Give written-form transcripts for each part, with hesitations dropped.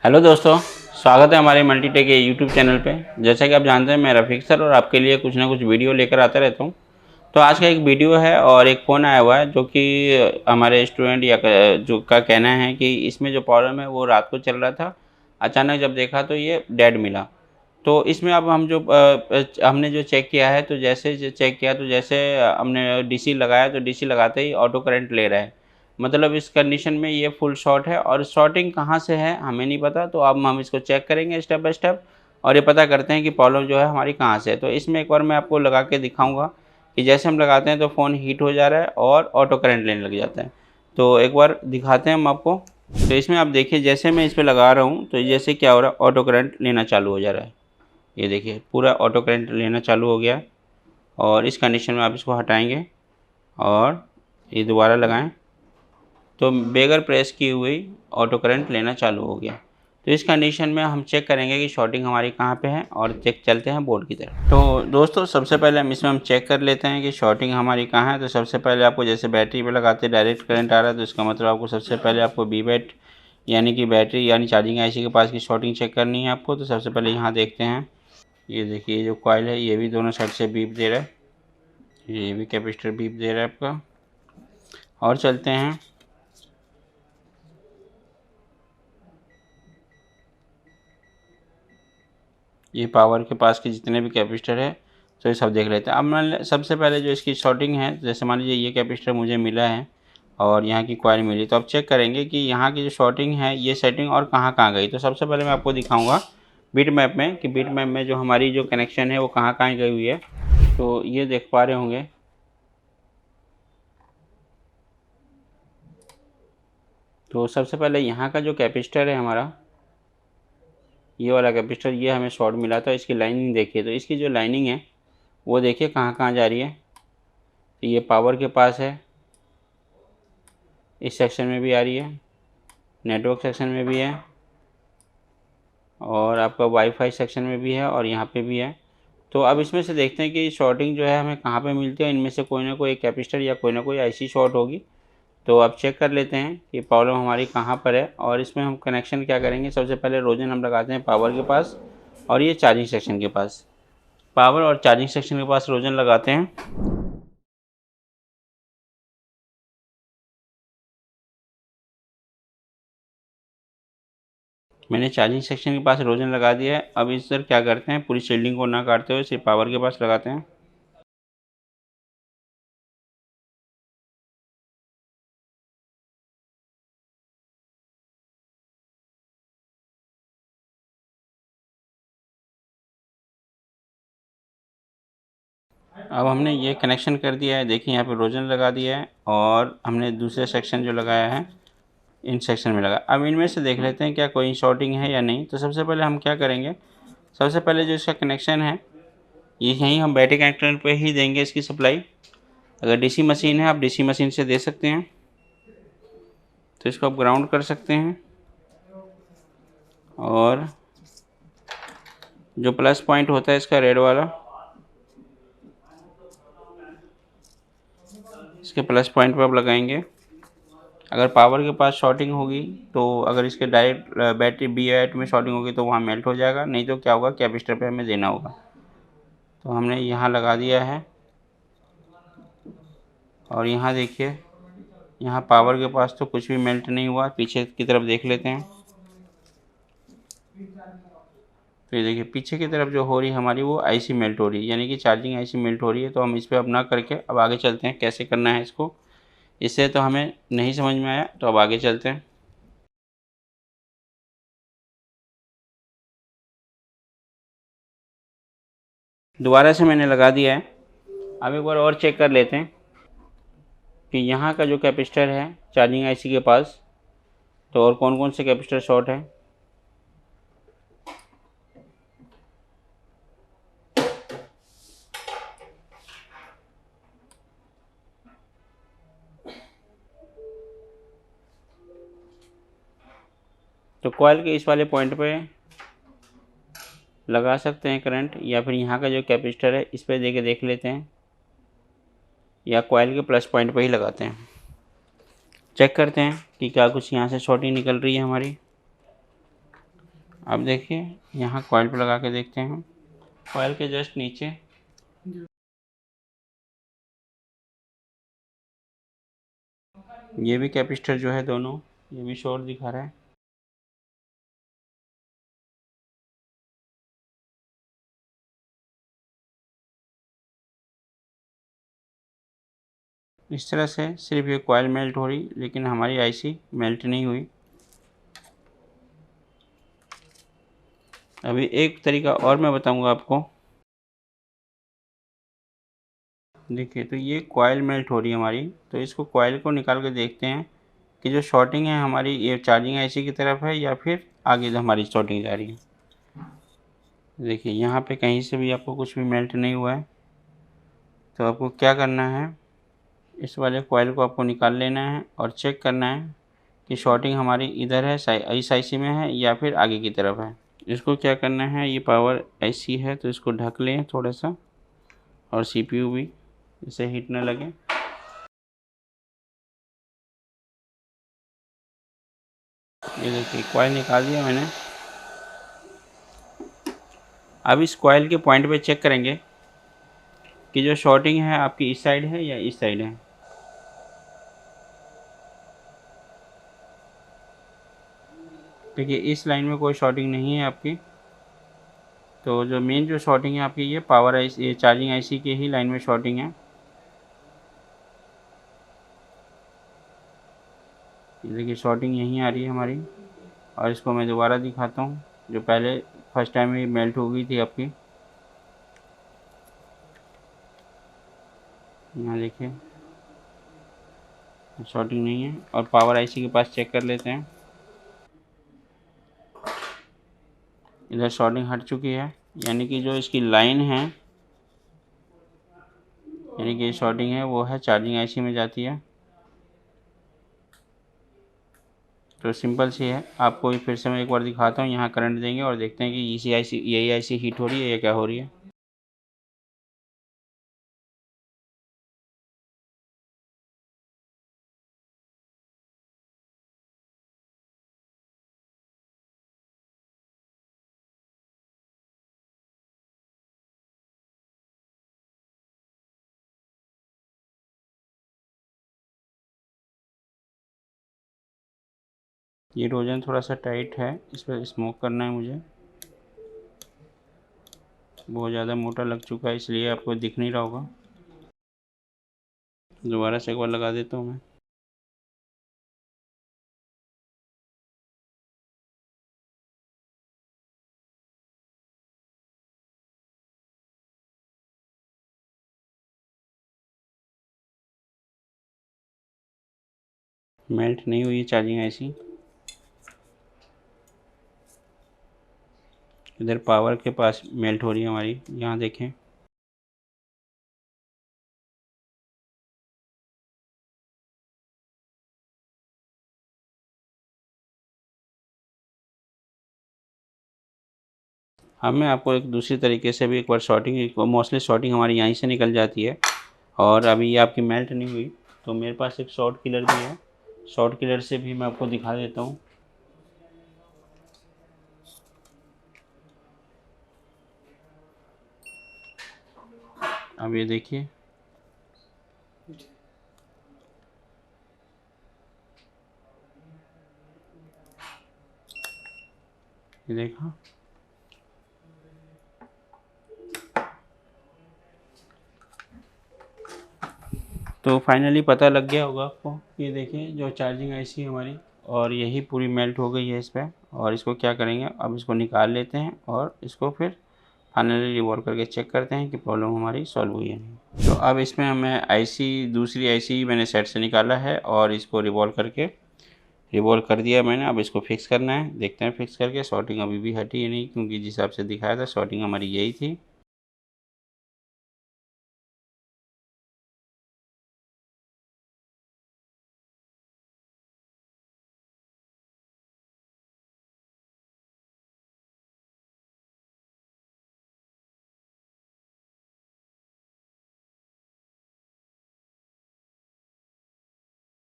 Hello दोस्तों, स्वागत है हमारे मल्टीटेक के यूट्यूब चैनल पे। जैसा कि आप जानते हैं, मैं रफ़ीक सर और आपके लिए कुछ ना कुछ वीडियो लेकर आता रहता हूँ। तो आज का एक वीडियो है और एक फ़ोन आया हुआ है जो कि हमारे स्टूडेंट या जो का कहना है कि इसमें जो प्रॉब्लम है वो रात को चल रहा था, अचानक जब देखा तो ये डेड मिला। तो इसमें अब हम जो हमने जो चेक किया है, तो जैसे चेक किया तो जैसे हमने डीसी लगाया तो डीसी लगाते ही ऑटो करंट ले रहा है। मतलब इस कंडीशन में ये फुल शॉर्ट है और शॉर्टिंग कहाँ से है हमें नहीं पता। तो अब हम इसको चेक करेंगे स्टेप बाय स्टेप और ये पता करते हैं कि प्रॉब्लम जो है हमारी कहाँ से है। तो इसमें एक बार मैं आपको लगा के दिखाऊँगा कि जैसे हम लगाते हैं तो फ़ोन हीट हो जा रहा है और ऑटो करंट लेने लग जाता है। तो एक बार दिखाते हैं हम आपको। तो इसमें आप देखिए, जैसे मैं इस पे लगा रहा हूँ तो जैसे क्या हो रहा है, ऑटो करंट लेना चालू हो जा रहा है। ये देखिए पूरा ऑटो करंट लेना चालू हो गया और इस कंडीशन में आप इसको हटाएँगे और ये दोबारा लगाएँ तो बगैर प्रेस किए हुए ही ऑटो करंट लेना चालू हो गया। तो इस कंडीशन में हम चेक करेंगे कि शॉर्टिंग हमारी कहाँ पे है और चेक चलते हैं बोर्ड की तरफ। तो दोस्तों, सबसे पहले हम चेक कर लेते हैं कि शॉर्टिंग हमारी कहाँ है। तो सबसे पहले आपको जैसे बैटरी पे लगाते डायरेक्ट करंट आ रहा है, तो इसका मतलब आपको सबसे पहले आपको बी बैट यानी कि बैटरी यानी चार्जिंग आईसी के पास की शॉर्टिंग चेक करनी है आपको। तो सबसे पहले यहाँ देखते हैं, ये देखिए ये जो कॉइल है ये भी दोनों साइड से बीप दे रहा है, ये भी कैपेसिटर बीप दे रहा है आपका। और चलते हैं, ये पावर के पास के जितने भी कैपेसिटर है तो ये सब देख लेते हैं। अब मान सबसे पहले जो इसकी शॉर्टिंग है, जैसे मान लीजिए ये कैपेसिटर मुझे मिला है और यहाँ की कॉइल मिली, तो अब चेक करेंगे कि यहाँ की जो शॉर्टिंग है ये सेटिंग और कहाँ कहाँ गई। तो सबसे पहले मैं आपको दिखाऊंगा बिट मैप में कि बिट मैप में जो हमारी जो कनेक्शन है वो कहाँ कहाँ गई हुई है। तो ये देख पा रहे होंगे, तो सबसे पहले यहाँ का जो कैपेसिटर है हमारा, ये वाला कैपेसिटर, ये हमें शॉर्ट मिला था। इसकी लाइनिंग देखिए, तो इसकी जो लाइनिंग है वो देखिए कहाँ कहाँ जा रही है। तो ये पावर के पास है, इस सेक्शन में भी आ रही है, नेटवर्क सेक्शन में भी है और आपका वाईफाई सेक्शन में भी है और यहाँ पे भी है। तो अब इसमें से देखते हैं कि शॉर्टिंग जो है हमें कहाँ पे मिलती है। इनमें से कोई ना कोई कैपेसिटर या कोई ना कोई आईसी शॉर्ट होगी। तो अब चेक कर लेते हैं कि प्रॉब्लम हमारी कहाँ पर है और इसमें हम कनेक्शन क्या करेंगे। सबसे पहले रोजन हम लगाते हैं पावर के पास और ये चार्जिंग सेक्शन के पास। पावर और चार्जिंग सेक्शन के पास रोजन लगाते हैं। मैंने चार्जिंग सेक्शन के पास रोजन लगा दिया है। अब इस सर क्या करते हैं, पूरी शील्डिंग को ना काटते हुए सिर्फ पावर के पास लगाते हैं। अब हमने ये कनेक्शन कर दिया है, देखिए यहाँ पे रोजन लगा दिया है और हमने दूसरे सेक्शन जो लगाया है इन सेक्शन में लगा। अब इनमें से देख लेते हैं क्या कोई शॉर्टिंग है या नहीं। तो सबसे पहले हम क्या करेंगे, सबसे पहले जो इसका कनेक्शन है ये यहीं हम बैटरी कनेक्टर पे ही देंगे इसकी सप्लाई। अगर डीसी मशीन है आप डीसी मशीन से दे सकते हैं, तो इसको आप ग्राउंड कर सकते हैं और जो प्लस पॉइंट होता है इसका रेड वाला, इसके प्लस पॉइंट पर आप लगाएंगे। अगर पावर के पास शॉर्टिंग होगी तो अगर इसके डायरेक्ट बैटरी बी एट में शॉर्टिंग होगी तो वहाँ मेल्ट हो जाएगा, नहीं तो क्या होगा कैपेसिटर पे हमें देना होगा। तो हमने यहाँ लगा दिया है और यहाँ देखिए, यहाँ पावर के पास तो कुछ भी मेल्ट नहीं हुआ। पीछे की तरफ देख लेते हैं, तो ये देखिए पीछे की तरफ जो हो रही है हमारी वो आईसी मेल्ट हो रही है, यानी कि चार्जिंग आईसी मेल्ट हो रही है। तो हम इस पर अब ना करके अब आगे चलते हैं कैसे करना है इसको। इससे तो हमें नहीं समझ में आया, तो अब आगे चलते हैं। दोबारा से मैंने लगा दिया है। अब एक बार और चेक कर लेते हैं कि यहाँ का जो कैपेसिटर है चार्जिंग आईसी के पास, तो और कौन कौन से कैपेसिटर शॉर्ट है। तो कॉइल के इस वाले पॉइंट पे लगा सकते हैं करंट, या फिर यहाँ का जो कैपेसिटर है इस पर दे के देख लेते हैं, या कॉइल के प्लस पॉइंट पे ही लगाते हैं। चेक करते हैं कि क्या कुछ यहाँ से शॉर्टिंग निकल रही है हमारी। अब देखिए यहाँ कॉइल पर लगा के देखते हैं। कॉइल के जस्ट नीचे ये भी कैपेसिटर जो है दोनों, ये भी शॉर्ट दिखा रहा है। इस तरह से सिर्फ ये कॉइल मेल्ट हो रही, लेकिन हमारी आईसी मेल्ट नहीं हुई। अभी एक तरीका और मैं बताऊंगा आपको। देखिए तो ये कॉइल मेल्ट हो रही है हमारी, तो इसको कॉइल को निकाल के देखते हैं कि जो शॉर्टिंग है हमारी ये चार्जिंग आईसी की तरफ है या फिर आगे हमारी शॉर्टिंग जा रही है। देखिए यहाँ पे कहीं से भी आपको कुछ भी मेल्ट नहीं हुआ है। तो आपको क्या करना है, इस वाले कॉइल को आपको निकाल लेना है और चेक करना है कि शॉर्टिंग हमारी इधर है, इस आईसी में है या फिर आगे की तरफ है। इसको क्या करना है, ये पावर आईसी है तो इसको ढक लें थोड़ा सा, और सीपीयू भी, इसे हीट न लगे। ये देखिए कॉइल निकाल दिया मैंने। अब इस कॉइल के पॉइंट पे चेक करेंगे कि जो शॉर्टिंग है आपकी इस साइड है या इस साइड है। देखिए इस लाइन में कोई शॉर्टिंग नहीं है आपकी, तो जो मेन जो शॉर्टिंग है आपकी ये पावर आईसी, ये चार्जिंग आईसी के ही लाइन में शॉर्टिंग है। ये देखिए शॉर्टिंग यहीं आ रही है हमारी, और इसको मैं दोबारा दिखाता हूँ, जो पहले फर्स्ट टाइम में मेल्ट हो गई थी आपकी। यहाँ देखिए शॉर्टिंग नहीं है। और पावर आईसी के पास चेक कर लेते हैं, इधर शॉर्टिंग हट चुकी है, यानी कि जो इसकी लाइन है, यानी कि शॉर्टिंग है वो है चार्जिंग आईसी में जाती है। तो सिंपल सी है, आपको फिर से मैं एक बार दिखाता हूँ। यहाँ करंट देंगे और देखते हैं कि इसी आईसी, यही आईसी हीट हो रही है या क्या हो रही है। ये रोजन थोड़ा सा टाइट है, इस पर स्मोक करना है मुझे। बहुत ज़्यादा मोटा लग चुका है, इसलिए आपको दिख नहीं रहा होगा। दोबारा से एक बार लगा देता हूँ मैं। मेल्ट नहीं हुई चार्जिंग आईसी। इधर पावर के पास मेल्ट हो रही है हमारी, यहाँ देखें। अब मैं आपको एक दूसरी तरीके से भी एक बार शॉर्टिंग, मोस्टली शॉर्टिंग हमारी यहीं से निकल जाती है, और अभी ये आपकी मेल्ट नहीं हुई, तो मेरे पास एक शॉर्ट किलर भी है। शॉर्ट किलर से भी मैं आपको दिखा देता हूँ। अब ये देखिए, ये देखा। तो फाइनली पता लग गया होगा आपको। ये देखिए जो चार्जिंग आईसी हमारी, और यही पूरी मेल्ट हो गई है इस पर। और इसको क्या करेंगे, अब इसको निकाल लेते हैं और इसको फिर फाइनली रिवॉल्व करके चेक करते हैं कि प्रॉब्लम हमारी सॉल्व हुई है नहीं। तो अब इसमें हमें आईसी, दूसरी आईसी मैंने सेट से निकाला है और इसको रिवॉल्व करके रिवॉल्व कर दिया मैंने। अब इसको फिक्स करना है, देखते हैं फिक्स करके। शॉर्टिंग अभी भी हटी है नहीं, क्योंकि जिस हिसाब से दिखाया था शॉर्टिंग हमारी यही थी।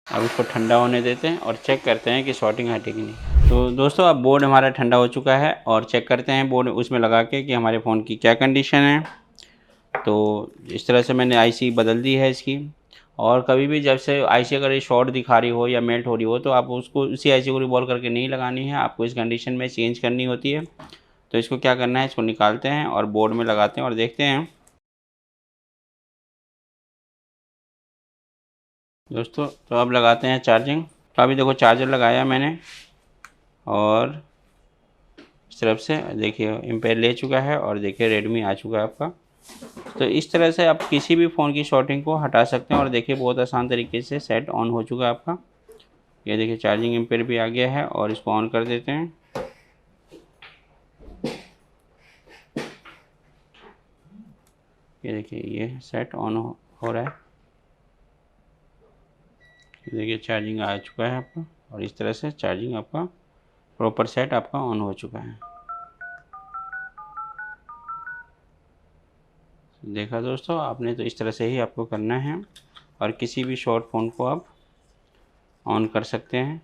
अब इसको ठंडा होने देते हैं और चेक करते हैं कि शॉर्टिंग हटी कि नहीं। तो दोस्तों अब बोर्ड हमारा ठंडा हो चुका है और चेक करते हैं बोर्ड उसमें लगा के कि हमारे फ़ोन की क्या कंडीशन है। तो इस तरह से मैंने आईसी बदल दी है इसकी। और कभी भी जब से आईसी अगर ये शॉर्ट दिखा रही हो या मेल्ट हो रही हो तो आप उसको उसी आईसी को रिवॉल्व करके नहीं लगानी है, आपको इस कंडीशन में चेंज करनी होती है। तो इसको क्या करना है, इसको निकालते हैं और बोर्ड में लगाते हैं और देखते हैं दोस्तों। तो अब लगाते हैं चार्जिंग। तो अभी देखो चार्जर लगाया मैंने और इस तरफ से देखिए एम्पेयर ले चुका है और देखिए रेडमी आ चुका है आपका। तो इस तरह से आप किसी भी फ़ोन की शॉर्टिंग को हटा सकते हैं और देखिए बहुत आसान तरीके से सेट ऑन हो चुका है आपका। ये देखिए चार्जिंग एम्पेयर भी आ गया है और इसको ऑन कर देते हैं। ये देखिए ये सेट ऑन हो रहा है। ये देखिए चार्जिंग आ चुका है आपका और इस तरह से चार्जिंग आपका प्रॉपर सेट आपका ऑन हो चुका है। देखा दोस्तों आपने, तो इस तरह से ही आपको करना है और किसी भी शॉर्ट फ़ोन को आप ऑन कर सकते हैं।